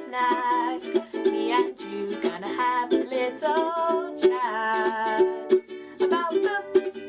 snack. Me and you gonna have a little chat about books.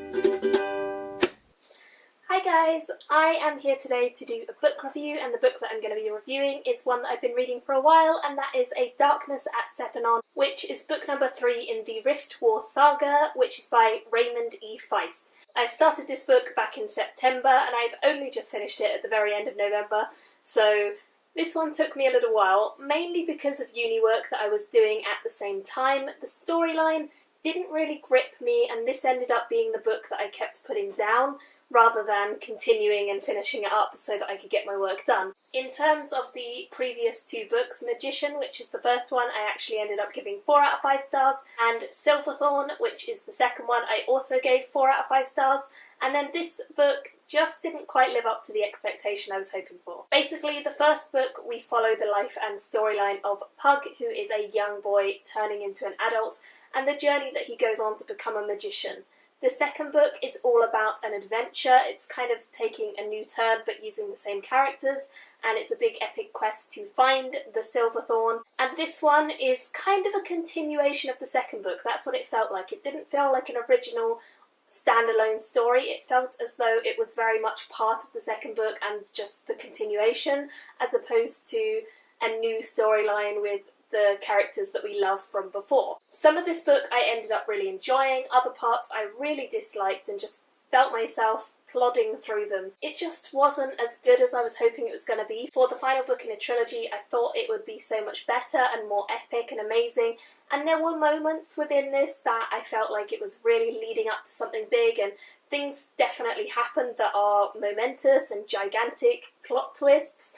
Hi guys, I am here today to do a book review, and the book that I'm going to be reviewing is one that I've been reading for a while, and that is A Darkness at Sethanon, which is book number 3 in the Riftwar Saga, which is by Raymond E. Feist. I started this book back in September and I've only just finished it at the very end of November, so this one took me a little while, mainly because of uni work that I was doing at the same time. The storyline didn't really grip me, and this ended up being the book that I kept putting down, rather than continuing and finishing it up so that I could get my work done. In terms of the previous 2 books, Magician, which is the first one, I actually ended up giving 4 out of 5 stars, and Silverthorn, which is the second one, I also gave 4 out of 5 stars, and then this book just didn't quite live up to the expectation I was hoping for. Basically, the first book, we follow the life and storyline of Pug, who is a young boy turning into an adult, and the journey that he goes on to become a magician. The second book is all about an adventure. It's kind of taking a new turn but using the same characters, and it's a big epic quest to find the Silverthorn. And this one is kind of a continuation of the second book. That's what it felt like. It didn't feel like an original standalone story. It felt as though it was very much part of the second book and just the continuation, as opposed to a new storyline with the characters that we love from before. Some of this book I ended up really enjoying, other parts I really disliked and just felt myself plodding through them. It just wasn't as good as I was hoping it was going to be. For the final book in a trilogy, I thought it would be so much better and more epic and amazing, and there were moments within this that I felt like it was really leading up to something big, and things definitely happened that are momentous and gigantic plot twists,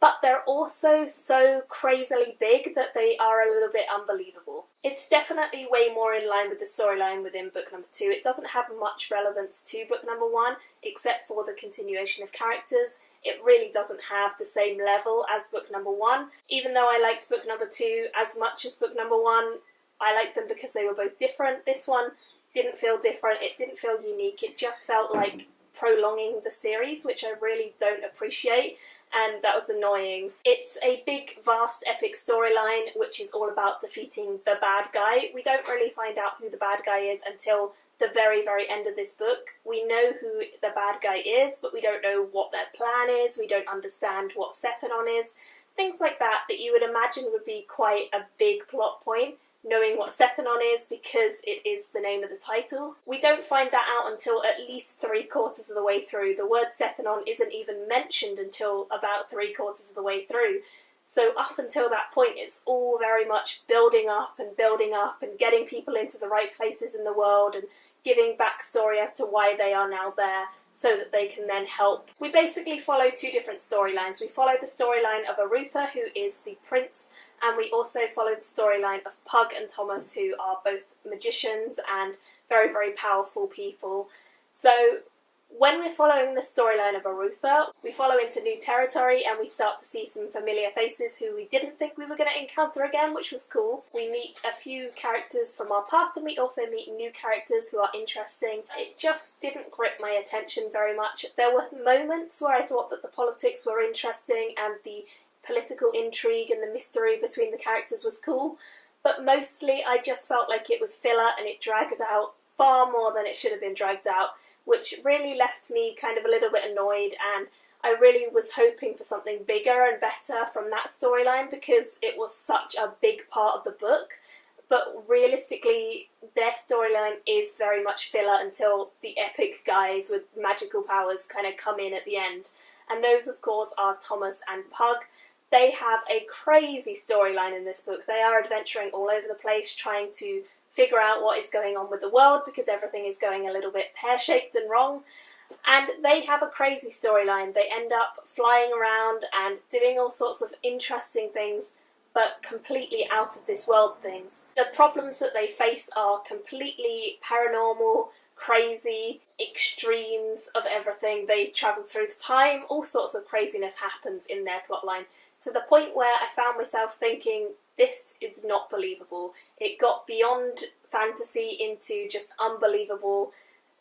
but they're also so crazily big that they are a little bit unbelievable. It's definitely way more in line with the storyline within book number 2. It doesn't have much relevance to book number 1, except for the continuation of characters. It really doesn't have the same level as book number 1. Even though I liked book number 2 as much as book number 1, I liked them because they were both different. This one didn't feel different, it didn't feel unique, it just felt like prolonging the series, which I really don't appreciate, and that was annoying. It's a big, vast, epic storyline which is all about defeating the bad guy. We don't really find out who the bad guy is until the very, very end of this book. We know who the bad guy is, but we don't know what their plan is, we don't understand what Sethanon is. Things like that you would imagine would be quite a big plot point, knowing what Sethanon is, because it is the name of the title. We don't find that out until at least 3/4 of the way through. The word Sethanon isn't even mentioned until about 3/4 of the way through. So up until that point, it's all very much building up and getting people into the right places in the world and giving backstory as to why they are now there, so that they can then help. We basically follow 2 different storylines. We follow the storyline of Arutha, who is the prince, and we also follow the storyline of Pug and Thomas, who are both magicians and very, very powerful people. So when we're following the storyline of Arutha, we follow into new territory and we start to see some familiar faces who we didn't think we were going to encounter again, which was cool. We meet a few characters from our past and we also meet new characters who are interesting. It just didn't grip my attention very much. There were moments where I thought that the politics were interesting and the political intrigue and the mystery between the characters was cool, but mostly I just felt like it was filler and it dragged out far more than it should have been dragged out, which really left me kind of a little bit annoyed, and I really was hoping for something bigger and better from that storyline because it was such a big part of the book. But realistically, their storyline is very much filler until the epic guys with magical powers kind of come in at the end. And those, of course, are Thomas and Pug. They have a crazy storyline in this book. They are adventuring all over the place, trying to figure out what is going on with the world because everything is going a little bit pear-shaped and wrong. And they have a crazy storyline. They end up flying around and doing all sorts of interesting things, but completely out of this world things. The problems that they face are completely paranormal, crazy, extremes of everything. They travel through time, all sorts of craziness happens in their plotline, to the point where I found myself thinking, this is not believable. It got beyond fantasy into just unbelievable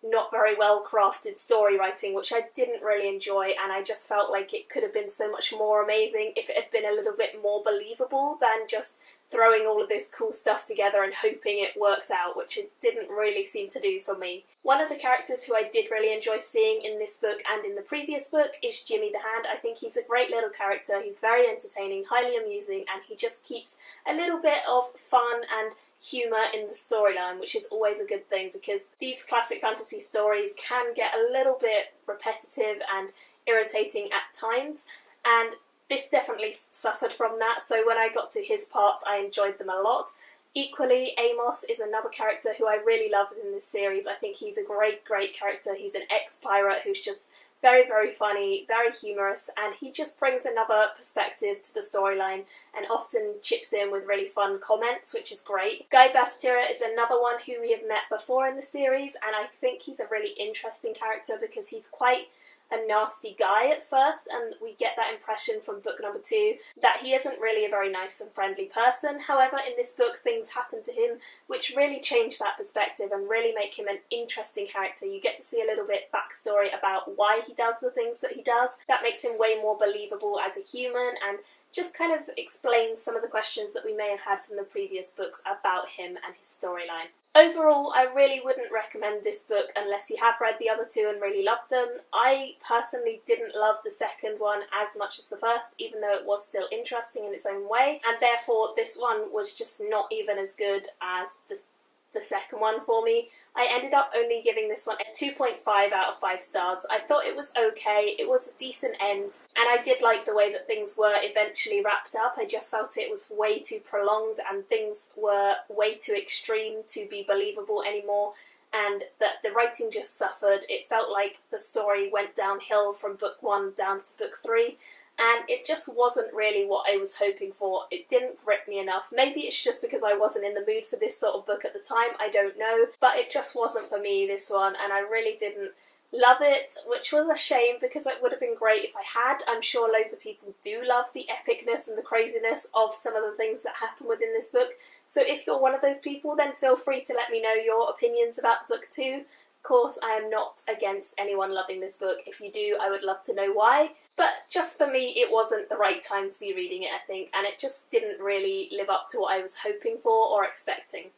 not very well crafted story writing, which I didn't really enjoy, and I just felt like it could have been so much more amazing if it had been a little bit more believable than just throwing all of this cool stuff together and hoping it worked out, which it didn't really seem to do for me. One of the characters who I did really enjoy seeing in this book and in the previous book is Jimmy the Hand. I think he's a great little character. He's very entertaining, highly amusing, and he just keeps a little bit of fun and humour in the storyline, which is always a good thing, because these classic fantasy stories can get a little bit repetitive and irritating at times, and this definitely suffered from that, so when I got to his parts I enjoyed them a lot. Equally, Amos is another character who I really loved in this series. I think he's a great character. He's an ex-pirate who's just very, very funny, very humorous, and he just brings another perspective to the storyline and often chips in with really fun comments, which is great. Guy Bastira is another one who we have met before in the series, and I think he's a really interesting character because he's quite a nasty guy at first, and we get that impression from book number 2 that he isn't really a very nice and friendly person. However, in this book things happen to him which really change that perspective and really make him an interesting character. You get to see a little bit backstory about why he does the things that he does. That makes him way more believable as a human and just kind of explains some of the questions that we may have had from the previous books about him and his storyline. Overall, I really wouldn't recommend this book unless you have read the other 2 and really loved them. I personally didn't love the second one as much as the first, even though it was still interesting in its own way, and therefore this one was just not even as good as the second one for me. I ended up only giving this one a 2.5 out of 5 stars. I thought it was okay, it was a decent end, and I did like the way that things were eventually wrapped up. I just felt it was way too prolonged and things were way too extreme to be believable anymore, and that the writing just suffered. It felt like the story went downhill from book 1 down to book 3. And it just wasn't really what I was hoping for. It didn't grip me enough. Maybe it's just because I wasn't in the mood for this sort of book at the time, I don't know. But it just wasn't for me, this one, and I really didn't love it, which was a shame because it would have been great if I had. I'm sure loads of people do love the epicness and the craziness of some of the things that happen within this book. So if you're one of those people, then feel free to let me know your opinions about the book too. Of course, I am not against anyone loving this book. If you do, I would love to know why. But just for me, it wasn't the right time to be reading it, I think, and it just didn't really live up to what I was hoping for or expecting.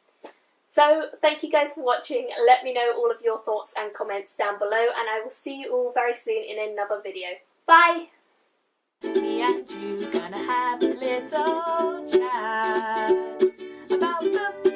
So, thank you guys for watching. Let me know all of your thoughts and comments down below, and I will see you all very soon in another video. Bye! Me and you gonna have a little chat about books.